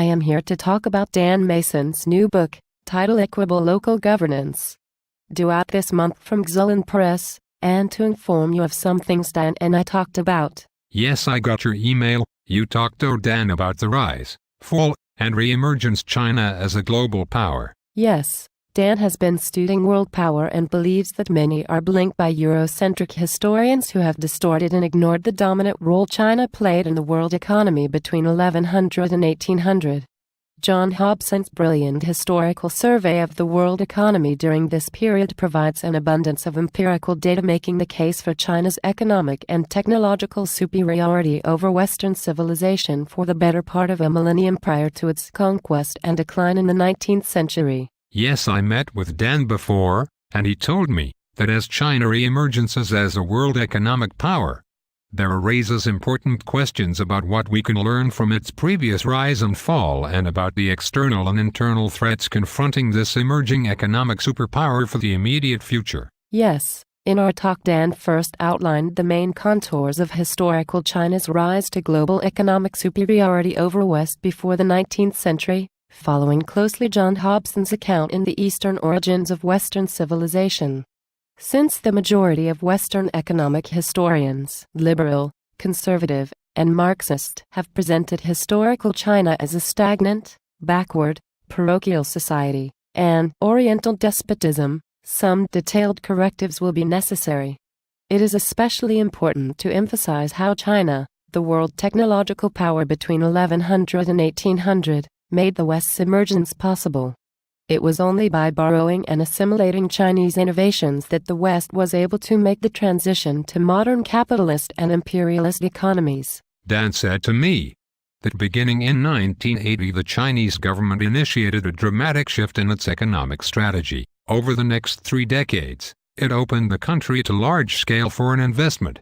I am here to talk about Dan Mason's new book, titled Equitable Local Governance, due out this month from Xulin Press, and to inform you of some things Dan and I talked about. Yes, I got your email. You talked to Dan about the rise, fall, and re-emergence China as a global power. Yes, Dan has been studying world power and believes that many are blinked by Eurocentric historians who have distorted and ignored the dominant role China played in the world economy between 1100 and 1800. John Hobson's brilliant historical survey of the world economy during this period provides an abundance of empirical data making the case for China's economic and technological superiority over Western civilization for the better part of a millennium prior to its conquest and decline in the 19th century. Yes, I met with Dan before, and he told me that as China re-emerges as a world economic power, there raises important questions about what we can learn from its previous rise and fall and about the external and internal threats confronting this emerging economic superpower for the immediate future. Yes, in our talk Dan first outlined the main contours of historical China's rise to global economic superiority over West before the 19th century, following closely John Hobson's account in the Eastern Origins of Western Civilization. Since the majority of Western economic historians, liberal, conservative, and Marxist, have presented historical China as a stagnant, backward, parochial society, and Oriental despotism, some detailed correctives will be necessary. It is especially important to emphasize how China, the world technological power between 1100 and 1800, made the West's emergence possible. It was only by borrowing and assimilating Chinese innovations that the West was able to make the transition to modern capitalist and imperialist economies. Dan said to me that beginning in 1980 the Chinese government initiated a dramatic shift in its economic strategy. Over the next 3 decades, it opened the country to large-scale foreign investment.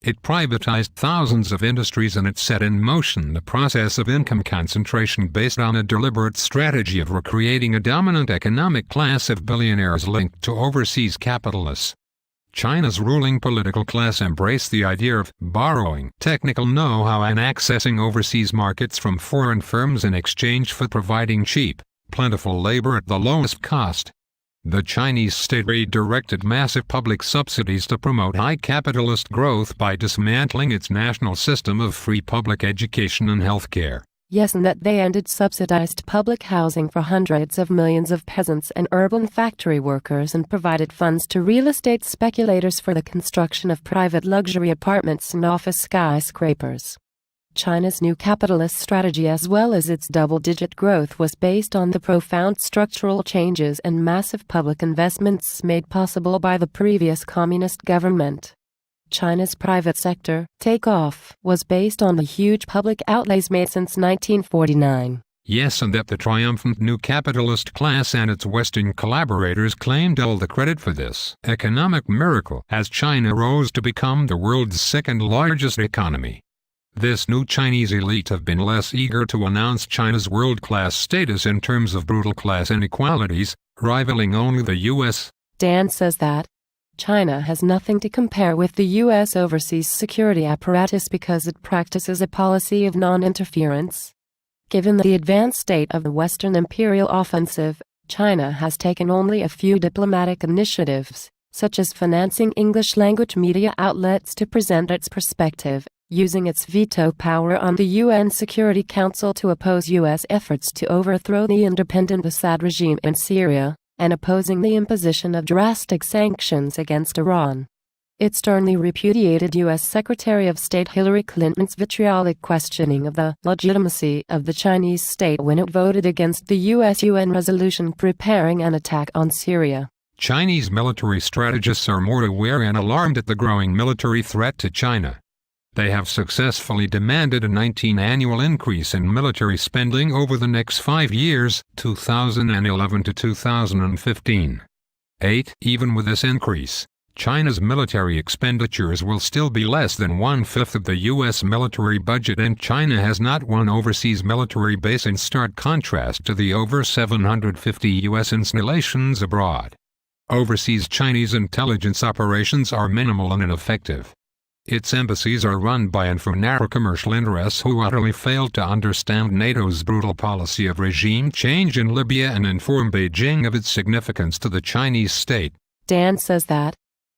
It privatized thousands of industries and it set in motion the process of income concentration based on a deliberate strategy of recreating a dominant economic class of billionaires linked to overseas capitalists. China's ruling political class embraced the idea of borrowing technical know-how and accessing overseas markets from foreign firms in exchange for providing cheap, plentiful labor at the lowest cost. The Chinese state redirected massive public subsidies to promote high capitalist growth by dismantling its national system of free public education and healthcare. Yes, and that they ended subsidized public housing for hundreds of millions of peasants and urban factory workers and provided funds to real estate speculators for the construction of private luxury apartments and office skyscrapers. China's new capitalist strategy as well as its double-digit growth was based on the profound structural changes and massive public investments made possible by the previous communist government. China's private sector takeoff was based on the huge public outlays made since 1949. Yes, and that the triumphant new capitalist class and its Western collaborators claimed all the credit for this economic miracle as China rose to become the world's second largest economy. This new Chinese elite have been less eager to announce China's world-class status in terms of brutal class inequalities, rivaling only the U.S. Dan says that China has nothing to compare with the U.S. overseas security apparatus because it practices a policy of non-interference. Given the advanced state of the Western imperial offensive, China has taken only a few diplomatic initiatives, such as financing English-language media outlets to present its perspective, using its veto power on the UN Security Council to oppose U.S. efforts to overthrow the independent Assad regime in Syria, and opposing the imposition of drastic sanctions against Iran. It sternly repudiated U.S. Secretary of State Hillary Clinton's vitriolic questioning of the legitimacy of the Chinese state when it voted against the U.S. UN resolution preparing an attack on Syria. Chinese military strategists are more aware and alarmed at the growing military threat to China. They have successfully demanded a 19% annual increase in military spending over the next 5 years, 2011 to 2015. Even with this increase, China's military expenditures will still be less than 1/5 of the U.S. military budget, and China has not one overseas military base in stark contrast to the over 750 U.S. installations abroad. Overseas Chinese intelligence operations are minimal and ineffective. Its embassies are run by and for narrow commercial interests who utterly failed to understand NATO's brutal policy of regime change in Libya and inform Beijing of its significance to the Chinese state. Dan says that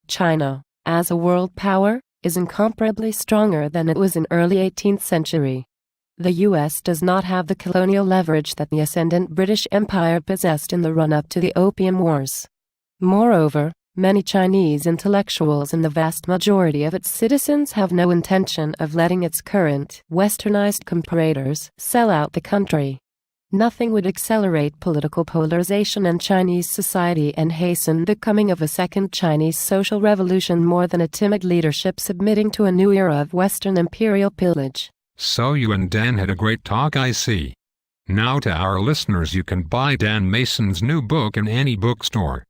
China, as a world power, is incomparably stronger than it was in early 18th century. The U.S. does not have the colonial leverage that the ascendant British Empire possessed in the run-up to the Opium Wars. Moreover, many Chinese intellectuals and the vast majority of its citizens have no intention of letting its current, westernized comparators sell out the country. Nothing would accelerate political polarization in Chinese society and hasten the coming of a second Chinese social revolution more than a timid leadership submitting to a new era of Western imperial pillage. So you and Dan had a great talk, I see. Now to our listeners, you can buy Dan Mason's new book in any bookstore.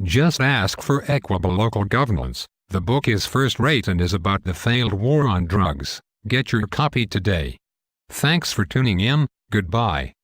Just ask for Equable Local Governance. The book is first-rate and is about the failed war on drugs. Get your copy today. Thanks for tuning in. Goodbye.